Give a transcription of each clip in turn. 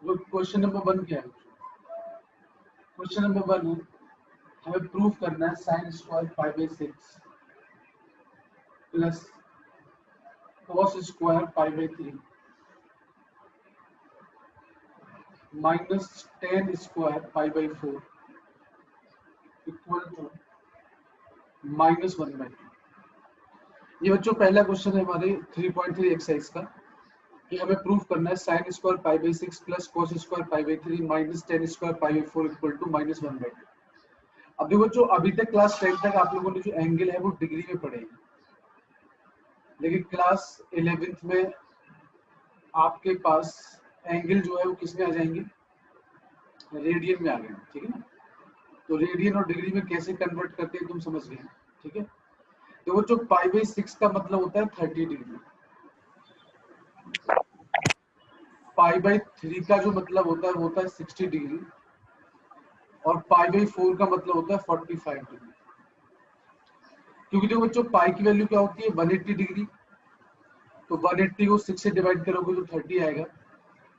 Question number 1 क्या है? Question number 1 है, हमें प्रूफ करना है sine square pi by 6 plus cos square pi by 3 minus ten square pi by 4 equal to minus 1/2। ये बच्चों पहला क्वेश्चन है हमारे 3.3 एक्सरसाइज का कि हमें प्रूफ करना है sine square pi by 6 plus cos square pi by 3 minus ten square pi by 4 equal to minus 1/2। अब देखो बच्चों, अभी तक क्लास 10 तक आप लोगों ने जो एंगल है वो डिग्री में पढ़े हैं, लेकिन क्लास 11th में आपके पास एंगल जो है वो किस में आ जाएंगे? रेडियन में आ गए, ठीक है ना। तो रेडियन और डिग्री में कैसे कन्वर्ट करते हैं तुम समझ गए, ठीक है। तो वो जो पाई बाई 6 का मतलब होता है 30 डिग्री, पाई बाई 3 का जो मतलब होता है वो होता है 60 डिग्री, और पाई बाई 4 का मतलब होता है 45 डिग्री। क्योंकि देखो बच्चों, पाई की वैल्यू क्या होती है? 180 डिग्री। तो 180 को 6 से डिवाइड करोगे तो 30 आएगा,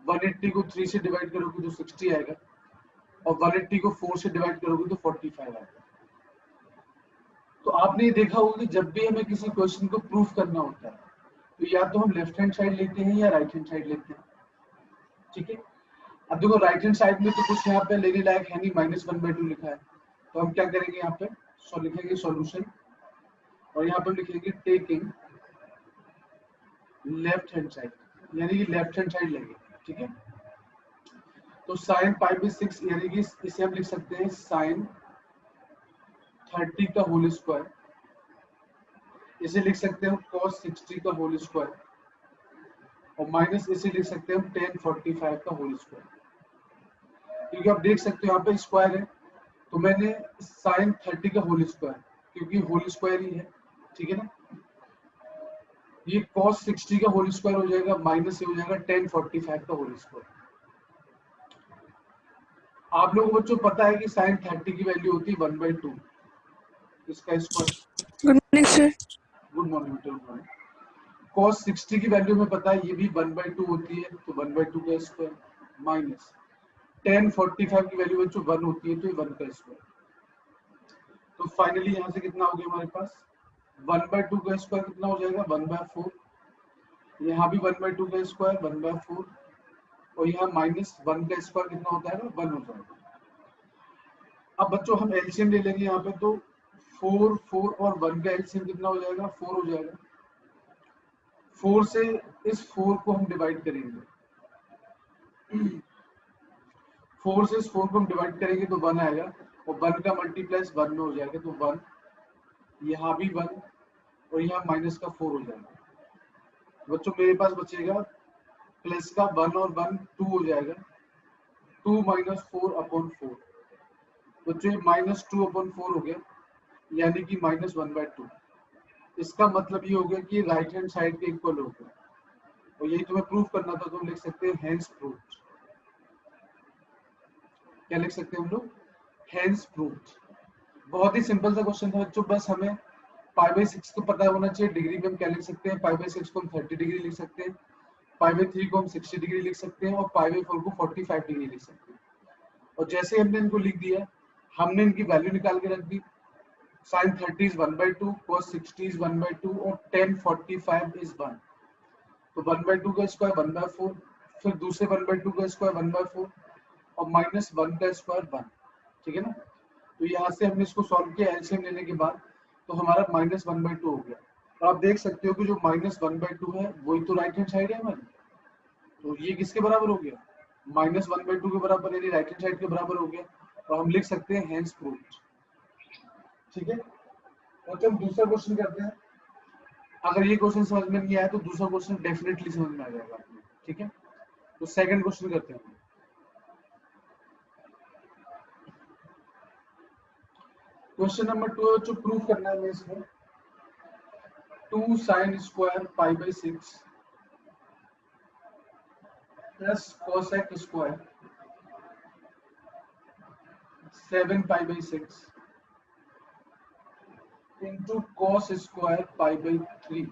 180 को 3 से डिवाइड करोगे तो 60 आएगा, और 180 को 4 से डिवाइड करोगे तो 45 आएगा। तो आपने ये देखा होगा कि जब भी हमें किसी क्वेश्चन को प्रूफ करना होता है तो या तो हम लेफ्ट हैंड साइड लेते हैं या राइट हैंड साइड लेते हैं, ठीक है। अब देखो राइट हैंड साइड में तो कुछ यहाँ पे लेने लायक है नहीं, -1/2 लिखा है, तो हम क्या करेंगे? यहाँ पे लिखेंगे सॉल्यूशन, और यहाँ पे लिखेंगे टेकिंग लेफ्ट हैंड साइड, यानी कि लेफ्ट हैंड साइड लेंगे, ठीक है। तो साइन पाई बाई 6 यानी कि इसे हम लिख सकते हैं साइन 30 का होल स्क्वायर, इसे लिख सकते हैं cos 60 का होल स्क्वायर, और माइनस इसे लिख सकते हैं हम tan 45 का होल स्क्वायर। क्योंकि आप देख सकते हो यहाँ पे स्क्वायर है, तो मैंने साइन 30 का होल स्क्वायर, क्योंकि होल स्क्वायर ही है, ठीक है ना। ये cos 60 का होल स्क्वायर हो जाएगा, माइनस से हो जाएगा tan 45 का होल स्क्वायर। आप लोगों को बच्चों पता है कि साइन 30 की वैल्यू होती है 1/2 इसका square. Good morning sir. Good morning, good morning. cos 60 की वैल्यू में पता है ये भी 1/2 होती है, तो 1/2 का स्क्वायर, माइनस tan 45 की वैल्यू बच्चों 1 होती है, तो ये 1 का स्क्वायर। तो फाइनली यहाँ से कितना हो गया हमारे पास? 1/2 का स्क्वायर कितना हो जाएगा? 1/4। यहाँ भी 1/2 का स्क्वायर 1/4, और यहाँ माइनस 1 का स्क्वायर कितना होता है? 1 हो जाएगा। अब बच्चों हम एलसीएम ले लेंगे यहाँ पे, तो 4 4 और 1 का एलसीएम कितना हो जाएगा? 4 हो जाएगा। 4 से इस 4 को हम डिवाइड करेंगे, 4 से इस 4 को हम डिवाइड करेंगे तो 1 आएगा, और 1 का मल्टीप्लाइज 1 में हो जाएगा, तो 1, यहाँ भी 1, और यहाँ माइनस का 4 हो जाएगा। बच्चों मेरे पास बचेगा प्लस का 1 और 1 2 हो जाएगा, 2 माइनस 4/4। बच्चों -2/4 हो गया, यानी कि -1/2। इसका मतलब ये हो गया कि राइट हैंड साइड के इक्वल हो गया, और यही तुम्हें प्रूफ करना था, तो हम लिख सकते हैं हेंस प्रूव्ड। क्या लिख सकते हैं हम लोग? Hence proved. बहुत ही सिंपल सा क्वेश्चन था बच्चों, बस हमें पाई बाई 6 को पता होना चाहिए। डिग्री में हम क्या लिख सकते हैं? पाई बाई 6 को हम 30 डिग्री लिख सकते हैं, पाई बाई 3 को हम 60 डिग्री लिख सकते हैं, और पाई बाई 4 को 45 डिग्री लिख सकते हैं। और जैसे हमने इनको लिख दिया, हमने इनकी वैल्यू निकाल के रख दी। sin 30 is 1/2, cos 60 is 1/2, और tan 45 is 1। तो 1/2 का स्क्वायर 1/4, फिर दूसरे 1/2 का स्क्वायर 1/4, और माइनस 1 का स्क्वायर 1, ठीक है ना। तो यहाँ से हमने इसको सॉल्व किया एलसीएम लेने के बाद, तो हमारा -1/2 हो गया। और आप देख सकते हो कि जो -1/2 है वही तो राइट हैंड साइड है हमारी, तो ये किसके बराबर हो गया? -1/2 के बराबर, यानी राइट हैंड साइड के बराबर हो गया, और हम लिख सकते हैं हेंस प्रूव्ड, ठीक है। तो हम दूसरा क्वेश्चन करते हैं। अगर ये क्वेश्चन समझ में नहीं आया तो दूसरा क्वेश्चन डेफिनेटली समझ में आ जाएगा आपको, ठीक है। तो सेकंड क्वेश्चन करते हैं। क्वेश्चन नंबर 2 जो प्रूफ करना है हमें इसमें 2 sin square pi by 6 plus cosec square 7 pi by 6 into cos square pi by 3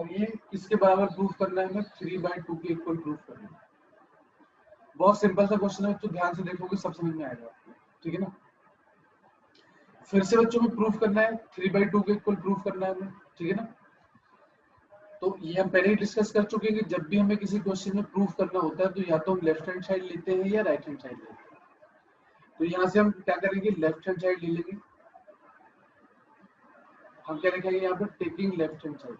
और ये किसके बराबर प्रूफ करना है, हमें 3/2 के इक्वल प्रूफ करना है। बहुत सिंपल सा क्वेश्चन है, तो ध्यान से देखोगे सब समझ में आएगा आपको, ठीक है ना। फिर से बच्चों में प्रूफ करना है, 3/2 के इक्वल प्रूफ करना है हमें, ठीक है ना। तो ये हम पहले ही डिस्कस कर चुके हैं कि जब भी हमें किसी क्वेश्चन में प्रूफ करना होता है तो या तो हम लेफ्ट हैंड साइड लेते हैं या राइट हैंड साइड लेते हैं। तो यहाँ से हम क्या करेंगे, लेफ्ट हैंड साइड ले लेंगे। हम क्या लिखेंगे यहाँ पर, टेकिंग लेफ्ट हैंड साइड।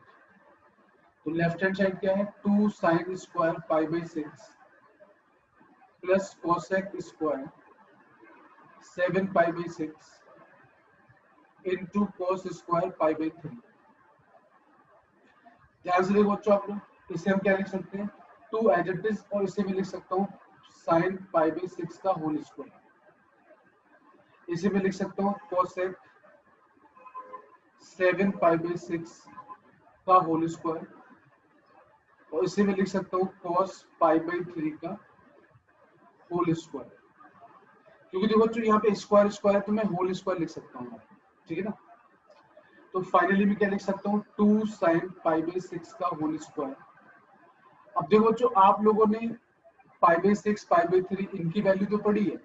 तो लेफ्ट हैंड साइड क्या है, 2 sin square π/6 plus cosec square 7 π/6 into cos square π/3। ध्यान से देखो बच्चों आप लोग, इसे हम क्या लिख सकते हैं, 2 एज इट इज, और इसे मैं लिख सकता हूँ sin π/6 का होल स्क्वायर। इसे मैं लिख सकता हूँ cosec 7 π/6 का होल स्क्वायर, और इसे मैं लिख सकता हूँ cos π/3 का होल स्क्वायर। क्योंकि देखो बच्चों यहाँ पे स्क्वायर स्क्वायर है तो मैं होल स्क्वायर लिख सकता हूँ, ठीक है ना। तो फाइनली मैं क्या लिख सकता हूँ, 2 sin π/6 का होल स्क्वायर। अब देखो बच्चों, आप लोगों ने π/6 π/3 इनकी वैल्यू तो पढ़ी है,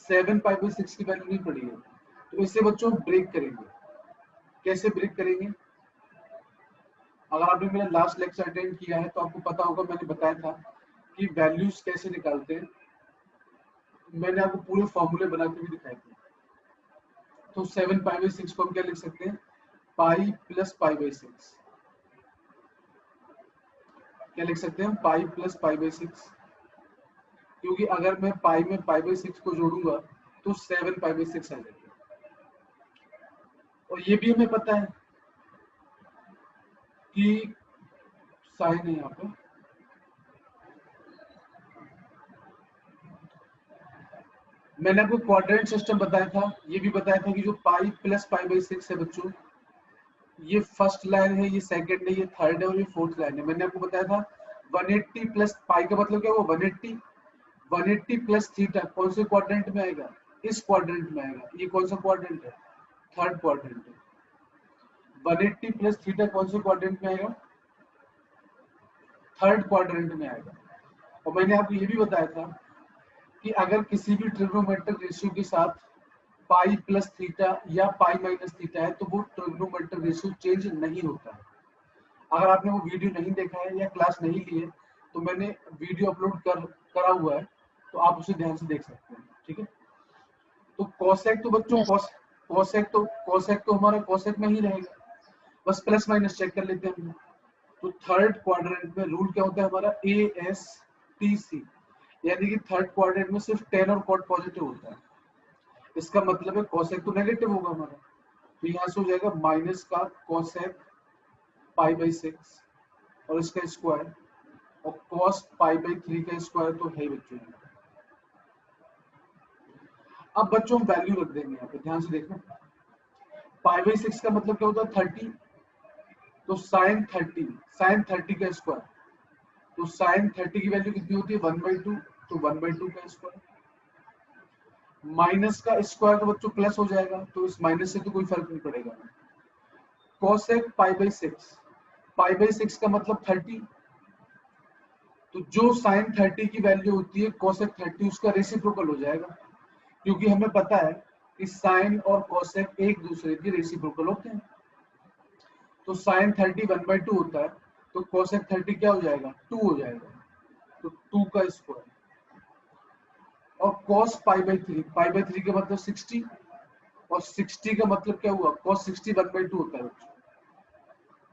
7 π/6 की वैल्यू नहीं पढ़ी है। तो इसे बच्चों ब्रेक करेंगे। कैसे ब्रेक करेंगे, अगर आपने मेरा लास्ट लेक्चर अटेंड किया है तो आपको पता होगा, मैंने बताया था कि वैल्यूज कैसे निकालते हैं। मैंने आपको पूरे फॉर्मूले बना के भी दिखाए थे। तो 7 π/6 को हम क्या लिख सकते हैं, पाई प्लस π/6। क्या लिख सकते हैं हम, पाई प्लस π/6। क्योंकि अगर मैं पाई में π/6 को जोड़ूंगा तो 7 π/6 आ जाएगा। और ये भी हमें पता है कि साइन है यहाँ पे, मैंने आपको क्वाड्रेंट सिस्टम बताया था। ये भी बताया था कि जो पाई प्लस π/6 है बच्चों, ये फर्स्ट लाइन है, ये सेकंड है, ये थर्ड है और ये फोर्थ लाइन है। मैंने आपको बताया था 180 प्लस पाई का मतलब क्या हुआ, 180। 180 प्लस थीटा कौन से क्वाड्रेंट में आएगा, इस क्वाड्रेंट में आएगा। ये कौन सा क्वाड्रेंट है, थर्ड क्वाड्रेंट है। 180 प्लस थीटा कौन से क्वाड्रेंट में आएगा, थर्ड क्वाड्रेंट में आएगा। और मैंने आपको ये भी बताया था कि अगर किसी भी ट्रिग्नोमेट्रिक रेशियो के साथ पाई प्लस थीटा या पाई माइनस थीटा है तो वो ट्रिग्नोमेट्रिक रेशियो चेंज नहीं होता है। अगर आपने वो वीडियो नहीं देखा है या क्लास नहीं ली है तो मैंने वीडियो अपलोड करा हुआ है, तो आप उसे ध्यान से देख सकते हैं, ठीक है। तो कोसेक तो बच्चों कोसेक तो हमारा कोसेक में ही रहेगा, बस प्लस माइनस चेक कर लेते हैं हम। तो थर्ड क्वाड्रेंट में रूल क्या होता है हमारा, ASTC, यानी कि थर्ड क्वाड्रेंट में सिर्फ टेन और कॉट पॉजिटिव होता है। इसका मतलब है कोसेक तो नेगेटिव होगा हमारा, तो यहाँ से हो जाएगा माइनस का कोसेक π/6 और इसका स्क्वायर, और cos π/3 का स्क्वायर तो है बच्चों। अब बच्चों हम वैल्यू रख देंगे यहाँ पे, ध्यान से देखना। π/6 का मतलब क्या होता है, 30। तो sin 30 का स्क्वायर, तो sin 30 की वैल्यू कितनी होती है, 1/2। तो 1/2 का स्क्वायर, माइनस का स्क्वायर तो बच्चों प्लस हो जाएगा, तो इस माइनस से तो कोई फर्क नहीं पड़ेगा। cosec π/6 का मतलब 30। तो जो sin 30 की वैल्यू होती है cosec 30 उसका रेसिप्रोकल हो जाएगा, क्योंकि हमें पता है कि sin और cosec एक दूसरे के रेसिप्रोकल होते हैं। तो sin 30 1/2 होता है, तो cosec 30 क्या हो जाएगा, 2 हो जाएगा। तो 2 का स्क्वायर, और cos π/3 का मतलब 60, और 60 का मतलब क्या हुआ, cos 60 1/2 होता है,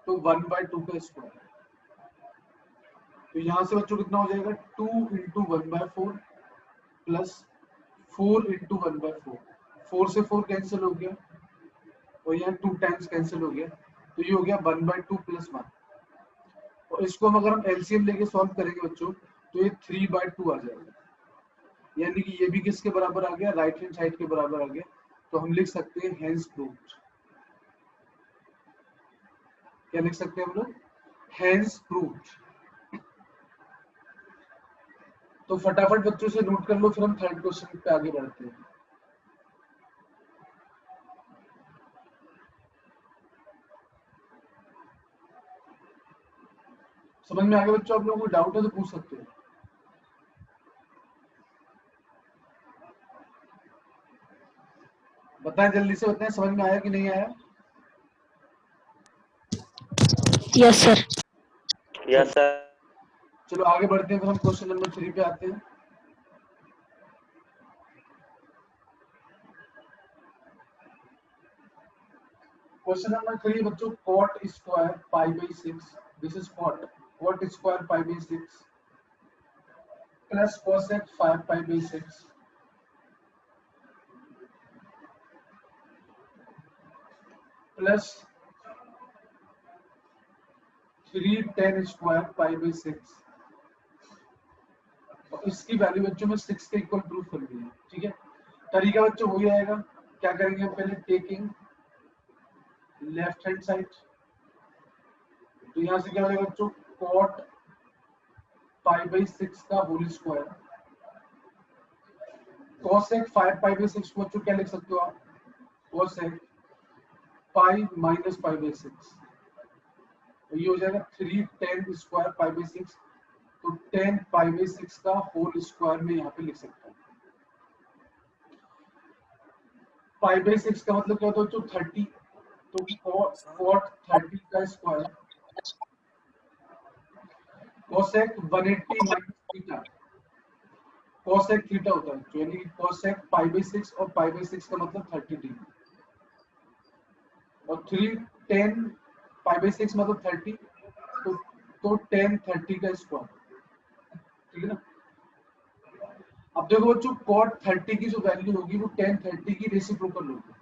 तो 1/2 का स्क्वायर। तो यहाँ से बच्चों कितना हो जाएगा, 2 × 1/4 प्लस 4 × 1/4। 4 से 4 कैंसिल हो गया और यहाँ 2 टाइम्स कैंसिल हो गया, तो ये हो गया 1/2 प्लस 1। और इसको हम अगर हम एलसीएम लेके सॉल्व करेंगे बच्चों तो ये 3/2 आ जाएगा, यानी कि ये भी किसके बराबर आ गया, राइट हैंड साइड के बराबर आ गया। तो हम लिख सकते हैं हेंस प्रूव्ड। क्या लिख सकते हैं हम लोग, हेंस प्रूव्ड। तो फटाफट बच्चों से नोट कर लो, फिर हम थर्ड क्वेश्चन पे आगे बढ़ते हैं। समझ में आ गया बच्चों? आप लोगों को डाउट है तो पूछ सकते हो। बताएं जल्दी से, बताएं समझ में आया कि नहीं आया? Yes sir. Yes sir. चलो आगे बढ़ते हैं, फिर हम क्वेश्चन नंबर 3 पे आते हैं। क्वेश्चन नंबर 3 बच्चों, cot square pi by 6, this is cot square pi by 6 plus cosec 5 pi by 6 plus 3 tan square pi by 6। और इसकी वैल्यू बच्चों में 6 के इक्वल प्रूफ करनी है। ठीक है, तरीका बच्चों वही आएगा। क्या करेंगे हम पहले, टेकिंग लेफ्ट हैंड साइड, तो यहां से क्या हो जाएगा बच्चों, cot पाई बाई 6 का whole square, cosec 5 pi by 6 को बच्चों क्या लिख सकते हो आप, cosec pi minus pi by 6, तो ये हो जाएगा 3 tan स्क्वायर पाई बाई 6। तो 10 पाई बाई 6 का होल स्क्वायर में यहाँ पे लिख सकता हूँ। पाई बाई 6 का मतलब क्या होता है बच्चों, 30, तो cot 30 का square, cosec 180 minus theta, cosec theta होता है, यानी कि cosec पाई बाई 6 और पाई बाई 6 का मतलब 30 डिग्री, और 3 10 पाई बाई 6 मतलब 30, तो 10 30 का स्क्वायर। ठीक है ना? अब देखो बच्चों, cot 30 की जो वैल्यू होगी वो tan 30 की रेसिप्रोकल होगी,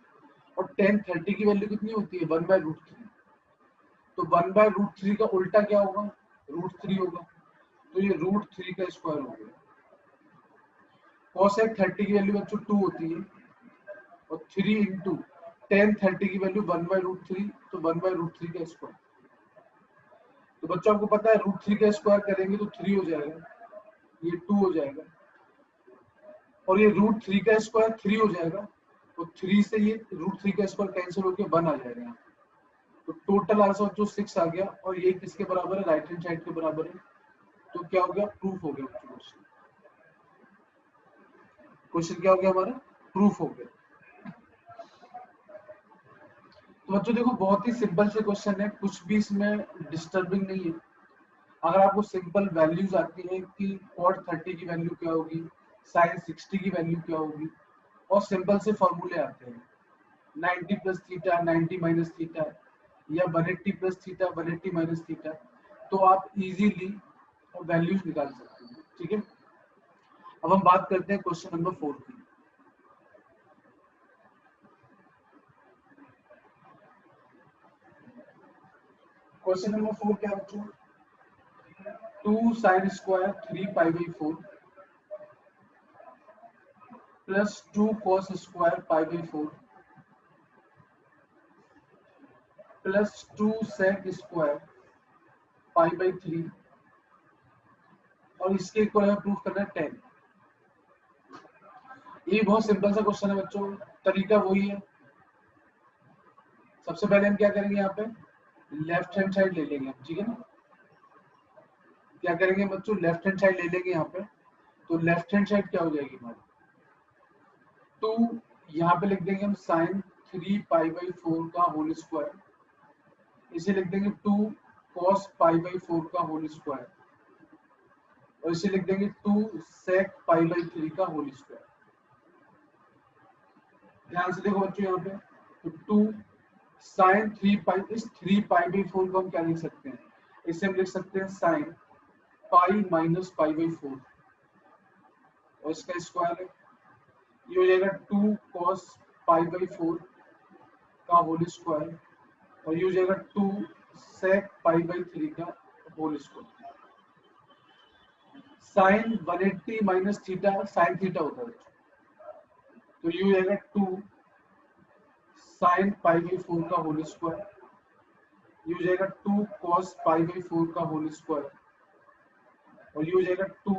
और tan 30 की वैल्यू कितनी होती है, 1/√3। तो 1/√3 का उल्टा क्या होगा, √3 होगा, तो ये √3 का स्क्वायर हो गया। cosec 30 की वैल्यू बच्चों 2 होती है, और 3 इंटू tan 30 की वैल्यू 1/√3, तो 1/√3 का स्क्वायर। तो बच्चों आपको पता है √3 का स्क्वायर करेंगे तो 3 हो जाएगा, ये 2 हो जाएगा, और ये √3 का स्क्वायर 3 हो जाएगा, तो 3 से ये √3 का स्क्वायर कैंसिल होकर 1 आ जाएगा। तो टोटल आंसर जो 6 आ गया, और ये किसके बराबर है, राइट हैंड साइड के बराबर है। तो क्या हो गया, प्रूफ हो गया क्वेश्चन। क्वेश्चन क्या हो गया हमारा, प्रूफ हो गया। तो बच्चों देखो, बहुत ही सिंपल से क्वेश्चन है, कुछ भी इसमें डिस्टर्बिंग नहीं है। अगर आपको सिंपल वैल्यूज आती है कि cot 30 की वैल्यू क्या होगी, sin 60 की वैल्यू क्या होगी, और सिंपल से फॉर्मूले आते हैं, 90 प्लस थीटा 90 माइनस थीटा, या 180 प्लस थीटा 180 माइनस थीटा, तो आप इजीली वैल्यूज निकाल सकते हैं। ठीक है, अब हम बात करते हैं क्वेश्चन नंबर 4 की। क्वेश्चन नंबर 4 क्या बच्चों, 2 sin square 3 pi by 4 plus 2 cos square pi by 4 plus 2 sec square pi by 3, और इसके इक्वल प्रूफ करना है 10। ये बहुत सिंपल सा क्वेश्चन है बच्चों, तरीका वही है। सबसे पहले हम क्या करेंगे, यहाँ पे लेफ्ट हैंड साइड ले लेंगे हम। ठीक है ना, क्या करेंगे बच्चों, लेफ्ट हैंड साइड ले लेंगे यहाँ पे। तो लेफ्ट हैंड साइड क्या हो जाएगी हमारी, तो यहाँ पे लिख देंगे हम साइन 3 पाई बाई 4 का होल स्क्वायर, इसे लिख देंगे 2 cos पाई बाई 4 का होल स्क्वायर, और इसे लिख देंगे 2 sec पाई बाई 3 का होल स्क्वायर। ध्यान से देखो बच्चों, यहाँ पे तो 2 साइन 3 पाई, इस 3 पाई बाई 4 को हम क्या लिख सकते हैं, इसे हम लिख सकते हैं sine pi minus pi by 4, और इसका स्क्वायर है, ये हो जाएगा 2 cos पाई बाई 4 का होल स्क्वायर, और ये हो जाएगा 2 sec पाई बाई 3 का whole square. Sine 180 minus theta sine theta होता है, तो ये हो जाएगा 2 साइन पाई बाई 4 का होल स्क्वायर, ये हो जाएगा 2 cos पाई बाई 4 का होल स्क्वायर, और ये हो जाएगा 2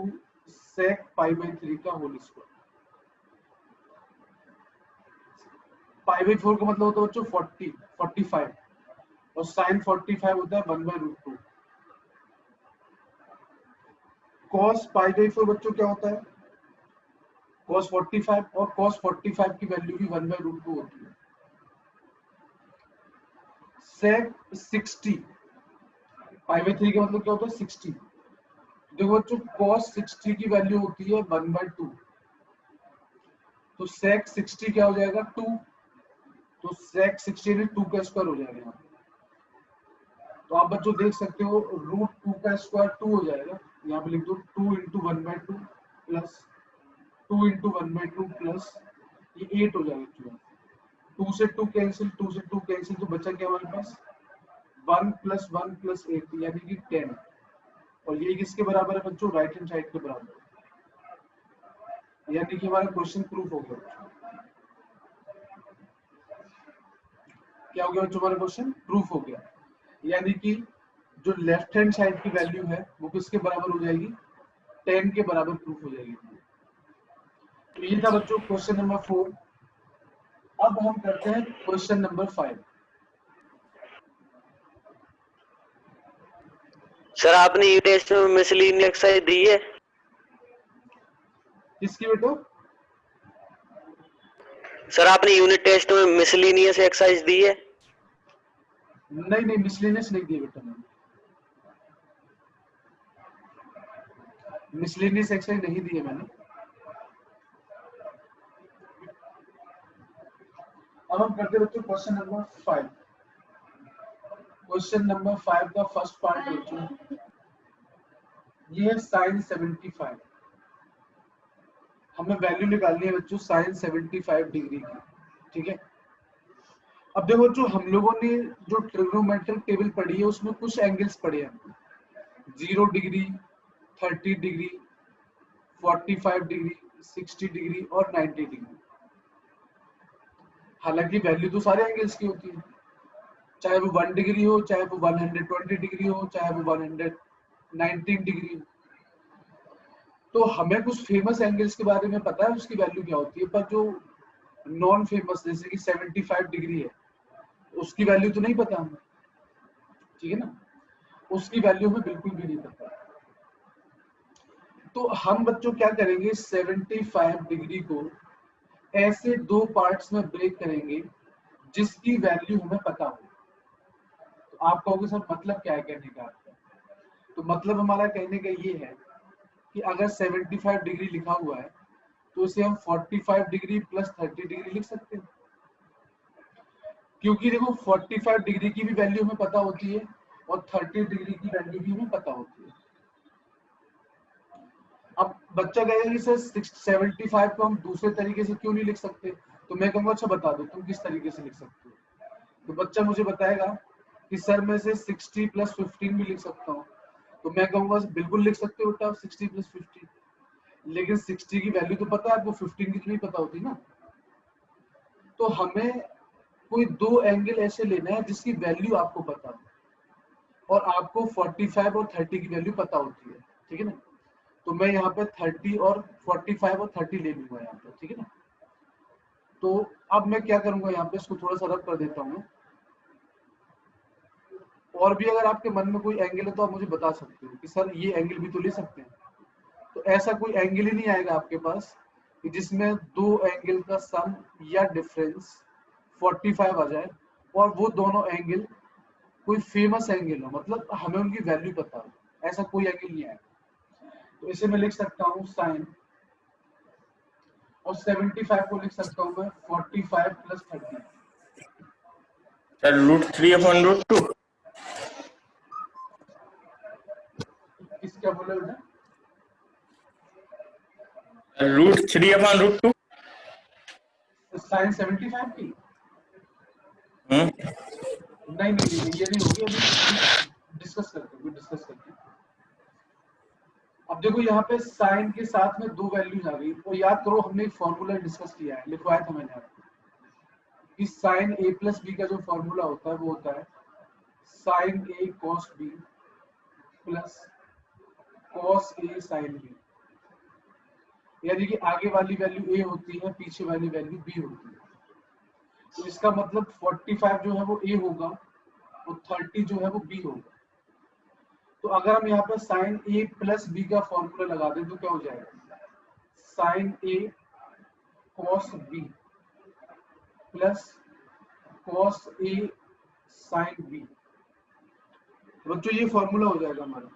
sec पाई बाई 3 का होल स्क्वायर। पाई बाई 4 का मतलब होता है बच्चों 45, और साइन 45 होता है 1/√2। cos π/4 बच्चों क्या होता है? cos 45 और cos 45 की वैल्यू भी 1/√2 होती है। sec 60 π/3 का मतलब क्या होता है? 60। देखो बच्चों cos 60 की वैल्यू होती है 1/2, तो sec 60 क्या हो जाएगा? 2। तो sec 60 में 2 का स्क्वायर हो जाएगा यहाँ पे। तो आप बच्चों देख सकते हो √2 का स्क्वायर 2 हो जाएगा। यहाँ पे लिख दो 2 × 1/2 प्लस 2 × 1/2 प्लस ये 8 हो जाएगा। 2 से 2 कैंसिल, 2 से 2 कैंसिल, तो बचा क्या हमारे पास? 1 + 1 + 8 यानी कि 10। और ये किसके बराबर है बच्चों? राइट हैंड साइड के बराबर। यानी कि हमारा क्वेश्चन प्रूफ हो गया। क्या हो गया बच्चों? हमारा क्वेश्चन प्रूफ हो गया। यानी कि जो लेफ्ट हैंड साइड की वैल्यू है वो किसके बराबर हो जाएगी? 10 के बराबर प्रूफ हो जाएगी। तो ये था बच्चों क्वेश्चन नंबर 4। अब हम करते हैं क्वेश्चन नंबर 5। सर आपने ये टेस्ट में मिसलीनियस एक्सरसाइज दी है? किसकी बेटो? सर आपने यूनिट टेस्ट में मिसलीनियस एक्सरसाइज दी है? नहीं नहीं, मिसलेनियस नहीं दिया बेटा मैंने। मिसलेनियस एक्सरसाइज नहीं दी है मैंने। अब हम करते बच्चों क्वेश्चन नंबर 5। क्वेश्चन नंबर 5 का फर्स्ट पार्ट बच्चों ये है sin 75। हमें वैल्यू निकालनी है बच्चों sin 75 डिग्री की। ठीक है, अब देखो बच्चों हम लोगों ने जो ट्रिग्नोमेट्रिक टेबल पढ़ी है उसमें कुछ एंगल्स पढ़े हैं, 0 डिग्री, 30 डिग्री, 45 डिग्री, 60 डिग्री और 90 डिग्री। हालांकि वैल्यू तो सारे एंगल्स की होती है, चाहे वो 1 डिग्री हो, चाहे वो 120 डिग्री हो, चाहे वो 119 डिग्री हो। तो हमें कुछ फेमस एंगल्स के बारे में पता है उसकी वैल्यू क्या होती है, पर जो नॉन फेमस जैसे कि 75 डिग्री है उसकी वैल्यू तो नहीं पता हमें। ठीक है ना, उसकी वैल्यू हमें बिल्कुल भी नहीं पता। तो हम बच्चों क्या करेंगे, 75 डिग्री को ऐसे दो पार्ट्स में ब्रेक करेंगे जिसकी वैल्यू हमें पता हो। तो आप कहोगे सर मतलब क्या है कहने का आपका? तो मतलब हमारा कहने का ये है कि अगर 75 डिग्री लिखा हुआ है तो इसे हम 45 डिग्री प्लस 30 डिग्री लिख सकते हैं, क्योंकि देखो 45 डिग्री की भी वैल्यू हमें पता होती है और 30 डिग्री की वैल्यू भी हमें पता होती है। अब बच्चा कहेगा कि सर 75 को हम दूसरे तरीके से क्यों नहीं लिख सकते? तो मैं कहूँगा अच्छा बता दो तुम किस तरीके से लिख सकते हो। तो बच्चा मुझे बताएगा कि सर मैं से 60 + 15 भी लिख सकता हूँ। तो मैं कहूँगा बिल्कुल लिख सकते हो बेटा 60 + 15, लेकिन 60 की वैल्यू तो पता है आपको, 15 की तो नहीं पता होती ना। तो हमें कोई दो एंगल ऐसे लेना है जिसकी वैल्यू आपको पता हो और आपको 45 और 30 की वैल्यू पता होती है। ठीक है ना, तो मैं यहाँ पे 30 और 45 और 30 ले लूंगा यहाँ पे। ठीक है ना, तो अब मैं क्या करूंगा यहाँ पे इसको थोड़ा सा रब कर देता हूँ। और भी अगर आपके मन में कोई एंगल है तो आप मुझे बता सकते हो कि सर ये एंगल भी तो ले सकते हैं। तो ऐसा कोई एंगल ही नहीं आएगा आपके पास कि जिसमें दो एंगल का सम या डिफरेंस 45 आ जाए और वो दोनों एंगल कोई फेमस एंगल हो, मतलब हमें उनकी वैल्यू पता हो। ऐसा कोई एंगल नहीं आएगा। तो इसे मैं लिख सकता हूँ साइन, और 75 को लिख सकता हूँ मैं 45 + 30। सर √3/√2। किस क्या बोले बेटा? √3/√2। साइन 75 की? हम्म, नहीं नहीं नहीं, ये नहीं होगी। अभी डिस्कस करते हैं। अब देखो यहाँ पे साइन के साथ में दो वैल्यूज आ गई, और याद करो हमने एक फॉर्मूला डिस्कस किया है, लिखवाया था मैंने आपको कि साइन a + b का जो फॉर्मूला होता है वो होता है sine a cos b plus cos a sin b। यानी कि आगे वाली वैल्यू a होती है, पीछे वाली वैल्यू b होती है। तो इसका मतलब 45 जो है वो a होगा और 30 जो है वो b होगा। तो अगर हम यहाँ पे साइन ए प्लस बी का फॉर्मूला लगा दें तो क्या हो जाएगा, sine A cos B plus cos A sine B. बच्चों ये फॉर्मूला हो जाएगा हमारा,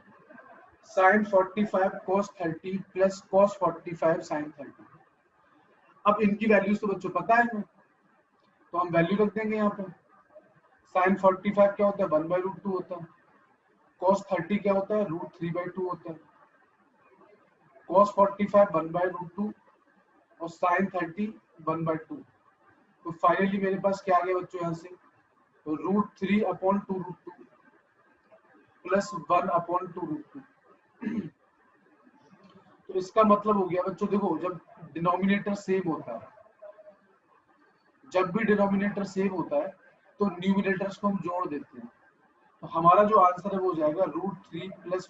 sine 45 cos 30 plus cos 45 sine 30। अब इनकी वैल्यूज तो बच्चों पता है हमें, तो हम वैल्यू रख देंगे यहाँ पे। साइन 45 क्या होता है, 1/√2 होता है। कॉस 30 क्या होता है, √3/2 होता है। कॉस 45 1/√2 और साइन 30 1/2। तो फाइनली मेरे पास क्या आ गया बच्चों यहाँ से, √3/2√2 प्लस 1/2√2। तो इसका मतलब हो गया बच्चों, देखो जब डिनोमिनेटर सेम होता है, जब भी डिनोमिनेटर सेम होता है तो न्यूमिनेटर्स को हम जोड़ देते हैं। तो हमारा जो आंसर है वो हो जाएगा √3 +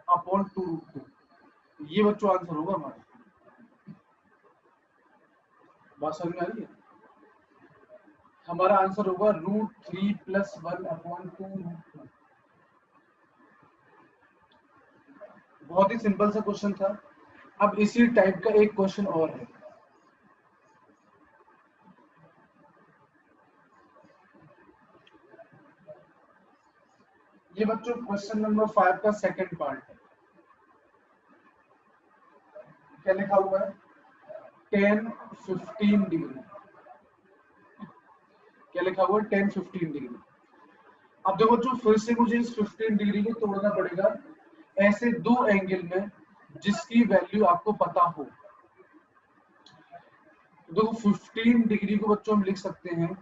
1/2√2। ये बच्चों आंसर होगा हमारा। बात समझ में आ रही है? हमारा आंसर होगा √3 + 1/2√2। बहुत ही सिंपल सा क्वेश्चन था। अब इसी टाइप का एक क्वेश्चन और है, ये बच्चों क्वेश्चन नंबर 5 का सेकंड पार्ट है। क्या लिखा हुआ है, tan 15 डिग्री। क्या लिखा हुआ है, tan 15 डिग्री। अब देखो बच्चों फिर से मुझे इस 15 डिग्री को तोड़ना पड़ेगा ऐसे दो एंगल में जिसकी वैल्यू आपको पता हो। देखो 15 डिग्री को बच्चों हम लिख सकते हैं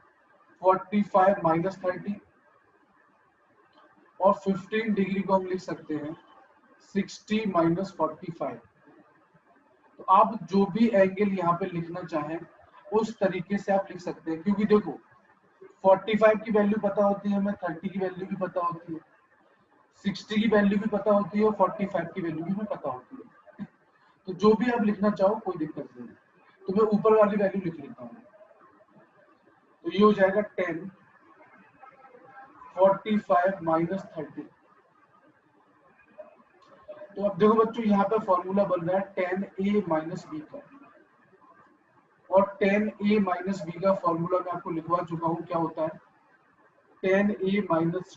45 - 30 और 15 डिग्री को हम लिख सकते हैं 60 - 45। तो आप जो भी एंगल यहाँ पे लिखना चाहें उस तरीके से आप लिख सकते हैं, क्योंकि देखो 45 की वैल्यू पता होती है हमें, 30 की वैल्यू भी पता होती है, 60 की वैल्यू भी पता होती है और 45 की वैल्यू भी पता होती है। तो जो भी आप लिखना चाहो कोई दिक्कत नहीं, तो मैं ऊपर वाली वैल्यू लिख लेता हूँ। तो ये हो जाएगा 10 45 - 30। तो अब देखो बच्चों यहाँ पे फॉर्मूला बन रहा है tan A - B का, और tan A - B का फॉर्मूला मैं आपको लिखवा चुका हूँ। क्या होता है, tan A -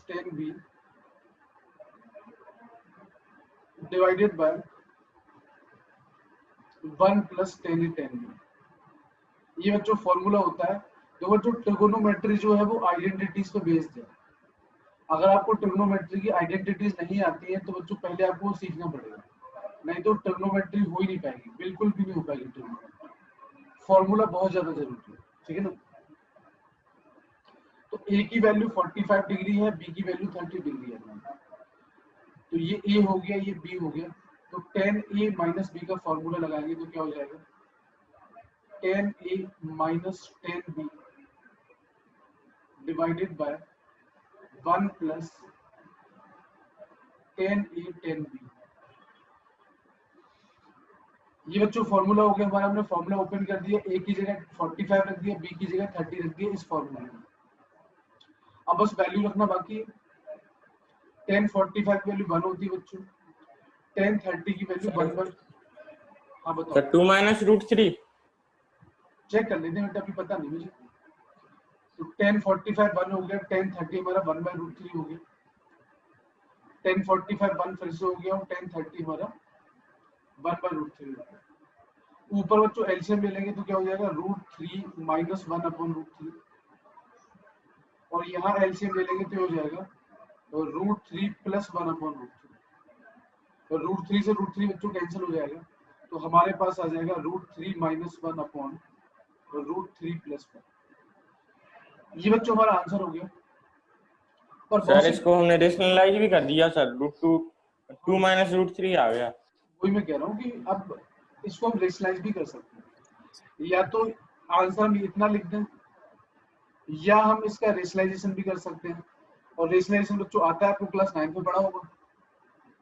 tan B divided by 1 + tan A tan B। ये बच्चों फॉर्मूला होता है। तो बच्चों ट्रिगोनोमेट्री जो है वो आइडेंटिटीज पे बेस्ड है। अगर आपको ट्रिगोनोमेट्री की आइडेंटिटीज नहीं आती है तो बच्चों पहले आपको सीखना पड़ेगा, नहीं तो ट्रिगोनोमेट्री हो ही नहीं पाएगी, बिल्कुल भी नहीं हो पाएगी ट्रिगोनोमेट्री। फॉर्मूला बहुत ज्यादा जरूरी है, ठीक है ना। तो ए की वैल्यू 45 डिग्री है, बी की वैल्यू 30 डिग्री है। तो ये ए हो गया, ये बी हो गया। तो tan A - B का फॉर्मूला लगाएंगे तो क्या हो जाएगा, tan A - tan B divided by 1 + tan A tan B। ये बच्चों फॉर्मूला हो गया हमारा। हमने फॉर्मूला ओपन कर दिया, ए की जगह 45 रख दिया, बी की जगह 30 रख दिया इस फॉर्मूले में। अब बस वैल्यू रखना बाकी है। tan 45 की वैल्यू 1 होती है बच्चों, tan 30 की वैल्यू 1/, हाँ बताओ। 2 - √3 चेक कर लेते हैं बेटा, अभी पता नहीं मुझे। तो tan 45 1 हो गया, tan 30 हमारा 1/√3 हो गया। tan 45 1 फिर से हो गया और tan 30 हमारा 1/√3 हो गया। ऊपर बच्चों एलसीएम ले लेंगे तो क्या हो जाएगा, √3 - 1/√3, और यहाँ एलसीएम ले लेंगे तो हो जाएगा √3 + 1/√3। तो √3 से √3 बच्चों कैंसिल हो जाएगा, तो हमारे पास आ जाएगा √3 - 1/√3 + 1। ये बच्चों हमारा आंसर हो गया। पर सर इसको हमने रेशनलाइज भी कर दिया सर, √2 -√3 आ गया। वही मैं कह रहा हूँ कि अब इसको हम रेशनलाइज भी कर सकते हैं, या तो आंसर हम इतना लिख दें या हम इसका रेशनलाइजेशन भी कर सकते हैं। और रेशनलाइजेशन बच्चों आता है आपको क्लास 9 में पढ़ा होगा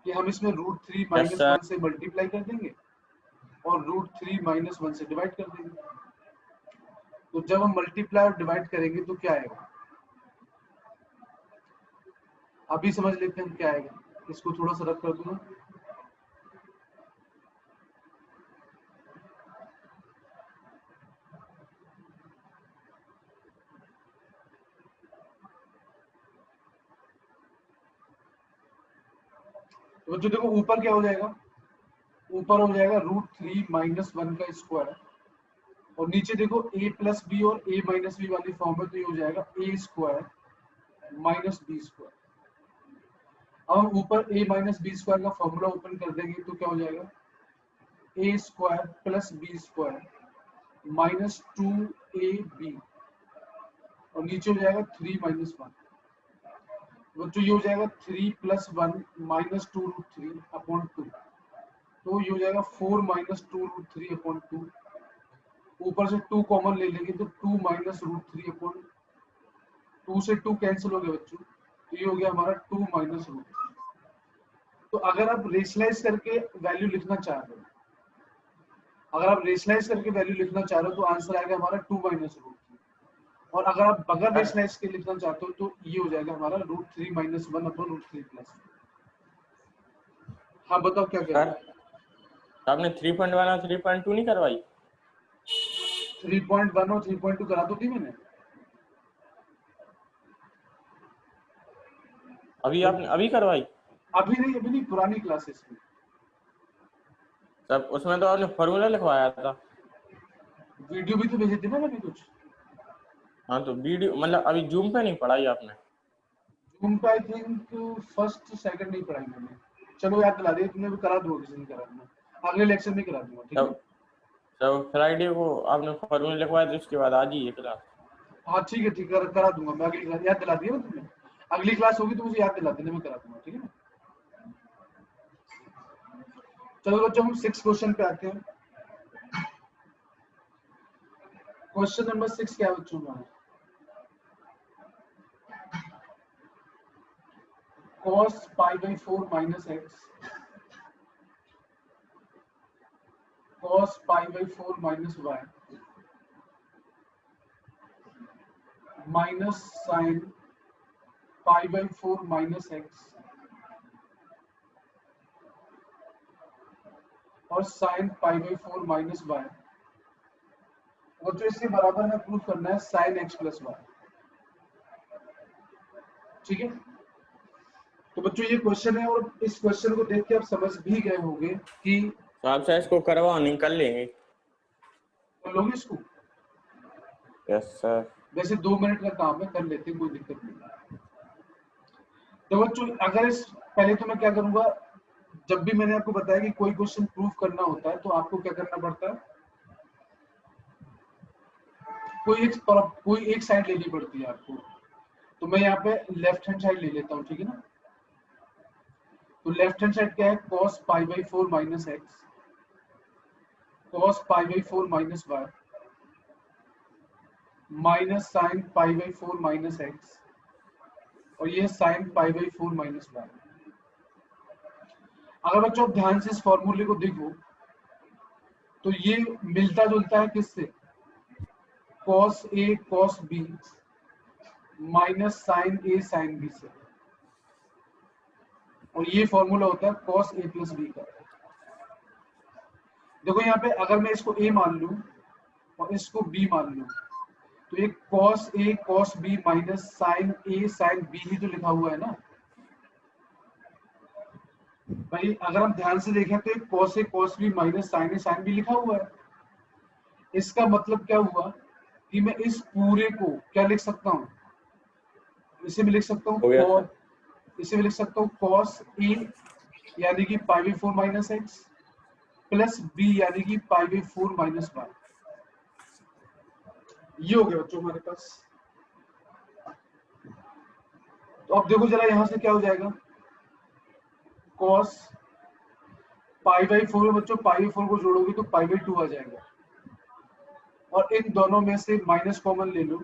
कि हम इसमें √3 - यस सर। 1 से मल्टीप्लाई कर देंगे और √3 - 1 से डिवाइड कर देंगे। तो जब हम मल्टीप्लाई और डिवाइड करेंगे तो क्या आएगा, अभी समझ लेते हैं हम क्या आएगा। इसको थोड़ा सा रख कर दूंगा। तो जो देखो ऊपर क्या हो जाएगा, ऊपर हो जाएगा √3 - 1 का स्क्वायर, और नीचे देखो a प्लस बी और a माइनस बी वाली फॉर्म है, तो ये हो जाएगा a square minus B square. अब हम ऊपर a माइनस बी स्क्वायर का फॉर्मूला ओपन कर देंगे तो क्या हो जाएगा, a square plus B square minus 2ab, और नीचे हो जाएगा 3 - 1। तो ये हो जाएगा 3 + 1 - 2√3/2, तो ये हो जाएगा 4 - 2√3/2। ऊपर से 2 कॉमन ले लेंगे तो 2 - √3/2 से 2 कैंसिल हो गया बच्चों, तो ये हो गया हमारा 2 - √3। तो अगर आप रेशनलाइज करके वैल्यू लिखना चाह रहे हो, अगर आप रेशनलाइज करके वैल्यू लिखना चाह रहे हो तो आंसर आएगा हमारा 2 - √3। और अगर आप बगैर सर रेशनलाइज के लिखना चाहते हो तो ये हो जाएगा हमारा √3 - 1/√3+। हाँ बताओ क्या कह रहे सर हो। आपने 3.1 और 3.2 नहीं करवाई? 3.1 और 3.2 करा तो दी मैंने। अभी आपने अभी करवाई? अभी नहीं, पुरानी क्लासेस में। सर उसमें तो आपने फॉर्मूला लिखवाया था। वीडियो भी तो भेजे थे ना मैंने कुछ। हाँ तो वीडियो मतलब अभी जूम पे नहीं पढ़ाई आपने? जूम पे आई थिंक फर्स्ट सेकंड नहीं पढ़ाई मैंने। चलो याद दिला दिया तुमने, भी करा दूंगा किसी दिन, करा दूंगा अगले लेक्चर में, करा दूंगा ठीक है। तब तो फ्राइडे को आपने फॉर्मूला लिखवाया तो उसके बाद आज ही है क्लास। हाँ ठीक है, ठीक है, करा दूंगा मैं अगली क्लास, याद दिला दिया ना तुमने। अगली क्लास होगी तो मुझे याद दिला देना, मैं करा दूंगा ठीक है ना। चलो बच्चों हम 6 क्वेश्चन पे आते हैं। क्वेश्चन नंबर 6 क्या है बच्चों हमारा, cos π/4 - x, cos π/4 - y minus sin π/4 - x और sin π/4 - y, और जो इसके बराबर में प्रूफ करना है sin x + y। ठीक है, तो बच्चों ये क्वेश्चन है, और इस क्वेश्चन को देख के आप समझ भी गए होंगे कि तो आपसे इसको करवाओ, नहीं कर लेंगे? कर लोगे इसको। Yes sir. वैसे 2 मिनट का काम है, कर लेते हैं, कोई दिक्कत नहीं है। तो बच्चों अगर इस पहले तो मैं क्या करूंगा, जब भी मैंने आपको बताया कि कोई क्वेश्चन प्रूफ करना होता है तो आपको क्या करना पड़ता है, कोई एक साइड लेनी पड़ती है आपको। तो मैं यहाँ पे लेफ्ट हैंड साइड ले लेता हूँ, ठीक है ना। तो लेफ्ट हैंड साइड क्या है, cos π/4 - x, cos π/4 - y minus sin π/4 - x, और ये sin π/4 - y। अगर बच्चों आप ध्यान से इस फॉर्मूले को देखो तो ये मिलता जुलता है किससे, cos a cos b minus sin a sin b से, और ये फॉर्मूला होता है cos a + b का। देखो यहाँ पे अगर मैं इसको a मान लूं और इसको b मान लूं तो ये cos a cos b minus sin a sin b ही तो लिखा हुआ है ना भाई। अगर हम ध्यान से देखें तो एक cos a cos b minus sin a sin b लिखा हुआ है। इसका मतलब क्या हुआ कि मैं इस पूरे को क्या लिख सकता हूँ, इसे मैं लिख सकता हूँ हो गया cos, सर। इसे मैं लिख सकता हूँ cos a यानी कि π/4 - x प्लस b यानी कि π/4 - y। ये हो गया बच्चों हमारे पास। तो अब देखो जरा यहां से क्या हो जाएगा, cos π/4 में बच्चों π/4 को जोड़ोगे तो π/2 आ जाएगा, और इन दोनों में से माइनस कॉमन ले लो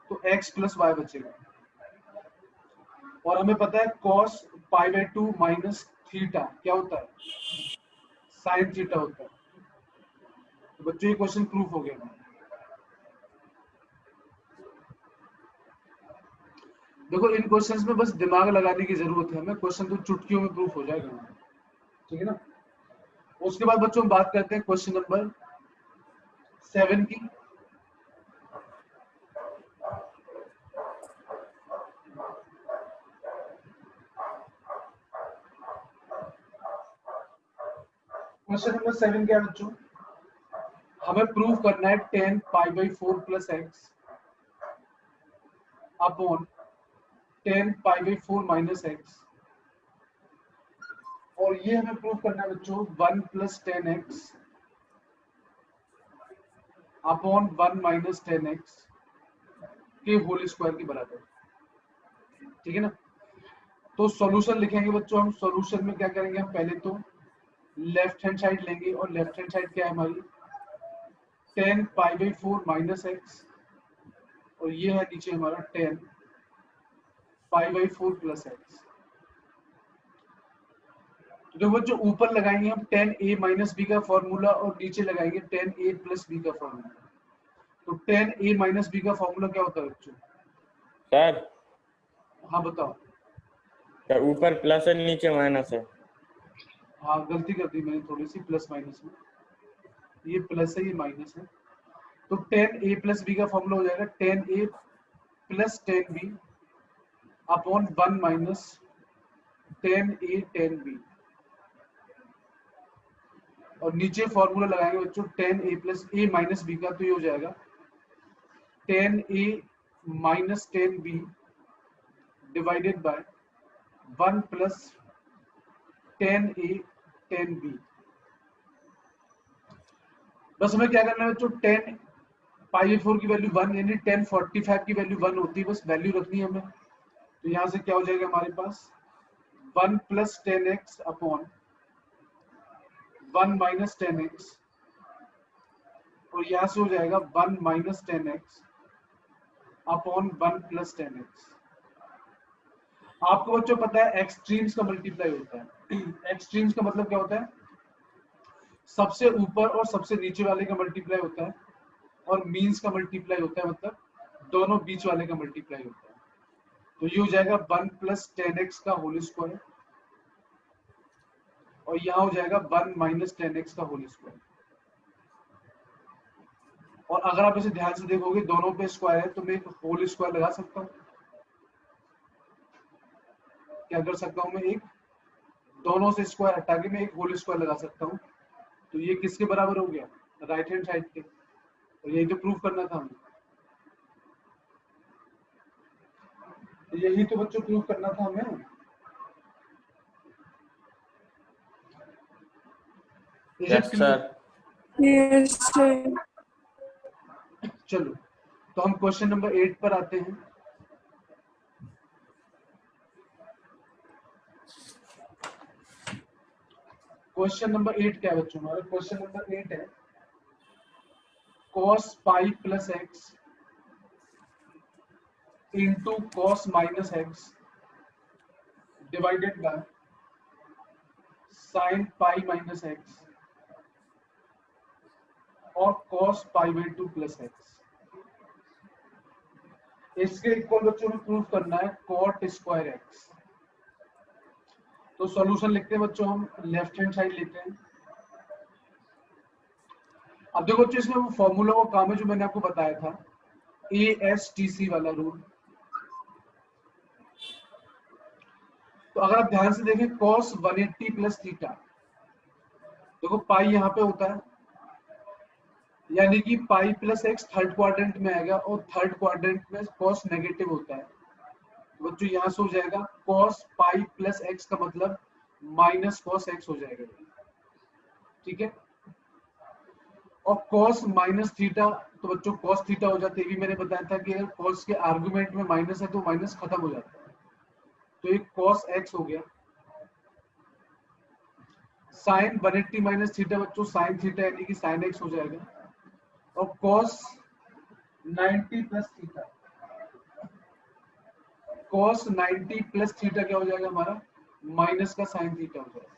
तो x + y बचेगा। और हमें पता है cos π/2 माइनस थीटा क्या होता है, sin थीटा होता है। तो बच्चों ये क्वेश्चन प्रूफ हो गया। देखो इन क्वेश्चंस में बस दिमाग लगाने की जरूरत है हमें, क्वेश्चन तो चुटकियों में प्रूफ हो जाएगा, ठीक है ना। उसके बाद बच्चों हम बात करते हैं क्वेश्चन नंबर 7 की। क्वेश्चन नंबर 7 क्या है बच्चों, हमें प्रूव करना है 10 पाई by 4 plus x upon 10 pi by 4 minus x, और ये हमें प्रूव करना है बच्चों 1 plus 10x upon 1 minus 10x के होल स्क्वायर के बराबर, ठीक है ना। तो सॉल्यूशन लिखेंगे बच्चों हम, सॉल्यूशन में क्या करेंगे हम, पहले तो लेफ्ट हैंड साइड लेंगे, और लेफ्ट हैंड साइड क्या है हमारी 10 पाई बाई 4 माइनस एक्स, और ये है नीचे हमारा 10 पाई बाई 4 प्लस एक्स। तो देखो बच्चों ऊपर लगाएंगे हम 10a माइनस बी का फॉर्मूला, और नीचे लगाएंगे 10a प्लस बी का फॉर्मूला। तो 10a माइनस बी का फॉर्मूला क्या होता है बच्चों? सर हाँ बताओ। सर ऊपर प्लस है नीचे माइनस है। हाँ गलती कर दी मैंने थोड़ी सी, प्लस माइनस में, ये प्लस है ये माइनस है। तो 10a प्लस बी का फॉर्मूला हो जाएगा 10a plus 10b upon 1 minus 10a 10b, और नीचे फॉर्मूला लगाएंगे बच्चों 10a plus a minus b का, तो ये हो जाएगा 10a minus 10b divided by 1 plus 10a 10b। बस हमें क्या करना है बच्चों, 10 पाई 4 की वैल्यू 1 यानी 1045 की वैल्यू 1 होती है, बस वैल्यू रखनी है हमें। तो यहां से क्या हो जाएगा हमारे पास 1 plus 10x upon 1 minus 10x, और यहां से हो जाएगा 1 minus 10x upon 1 plus 10x। आपको बच्चों पता है एक्सट्रीम्स का मल्टीप्लाई होता है। एक्सट्रीम्स का मतलब क्या होता है, सबसे ऊपर और सबसे नीचे वाले का मल्टीप्लाई होता है, और मीन्स का मल्टीप्लाई होता है, मतलब दोनों बीच वाले का मल्टीप्लाई होता है। तो ये हो जाएगा 1 प्लस 10x का होल स्क्वायर, और यहाँ हो जाएगा 1 माइनस 10x का होल स्क्वायर। और अगर आप इसे ध्यान से देखोगे दोनों पे स्क्वायर है, तो मैं एक होल स्क्वायर लगा सकता हूँ। क्या कर सकता हूँ मैं, एक दोनों से स्क्वायर हटा के मैं एक होल स्क्वायर लगा सकता हूँ। तो ये किसके बराबर हो गया, राइट हैंड साइड के, और यही तो प्रूव करना था हमें। यही तो बच्चों प्रूव करना था हमें। Yes sir. Yes sir. चलो तो हम क्वेश्चन नंबर 8 पर आते हैं। क्वेश्चन नंबर 8 क्या है बच्चों हमारा, क्वेश्चन नंबर 8 है cos pi plus x into cos minus x divided by sine pi minus x और cos pi by 2 plus x. इसके इक्वल बच्चों में प्रूफ करना है cot स्क्वायर एक्स। तो सॉल्यूशन लिखते हैं बच्चों हम, लेफ्ट हैंड साइड लेते हैं। अब देखो बच्चों इसमें वो फॉर्मूला वो काम है जो मैंने आपको बताया था, ASTC वाला रूल। तो अगर आप ध्यान से देखें cos 180 प्लस थीटा, देखो पाई यहाँ पे होता है, यानी कि pi plus x third quadrant में आएगा, और थर्ड क्वाड्रेंट में cos नेगेटिव होता है। तो बच्चों यहाँ से हो जाएगा cos पाई प्लस एक्स का मतलब माइनस cos एक्स हो जाएगा, ठीक है। और cos माइनस थीटा, तो बच्चों cos थीटा हो जाता है, ये भी मैंने बताया था कि अगर cos के आर्गुमेंट में माइनस है तो माइनस खत्म हो जाता है। तो ये cos x हो गया। साइन 180 माइनस थीटा बच्चों साइन थीटा यानी कि साइन x हो जाएगा, और cos 90 plus theta, cos 90 plus theta क्या हो जाएगा हमारा, माइनस का साइन थीटा हो जाएगा।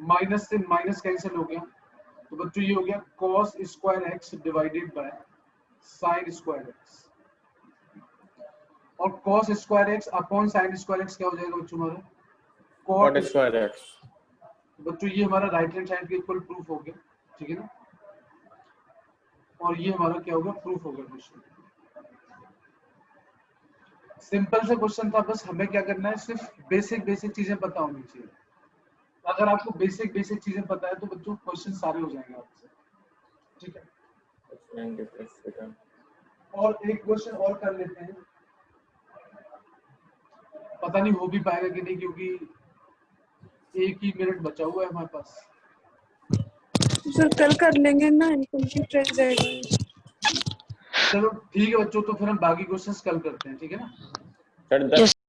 माइनस से माइनस कैंसिल हो गया, तो बच्चों ये हो गया cos square x divided by sine square x. और cos square x upon sin square x क्या हो जाएगा बच्चों हमारा? Cot square x. बच्चों ये हमारा राइट हैंड साइड के इक्वल प्रूफ हो गया, ठीक है ना? और ये हमारा क्या होगा? प्रूफ होगा क्वेश्चन। सिंपल सा क्वेश्चन था, बस हमें क्या करना है, सिर्फ बेसिक चीजें पता होनी चाहिए। अगर आपको बेसिक चीजें पता है तो बच्चों क्वेश्चन सारे हो जाएंगे आपसे, ठीक है? और एक क्वेश्चन और कर लेते हैं, पता नहीं हो भी पाएगा कि नहीं, क्योंकि 1 ही मिनट बचा हुआ है हमारे पास। सर कल कर लेंगे ना, इनकम्प्लीट रह जाएगा। चलो ठीक है बच्चों, तो फिर हम बाकी क्वेश्चंस कल करते हैं, ठीक है ना? सर 10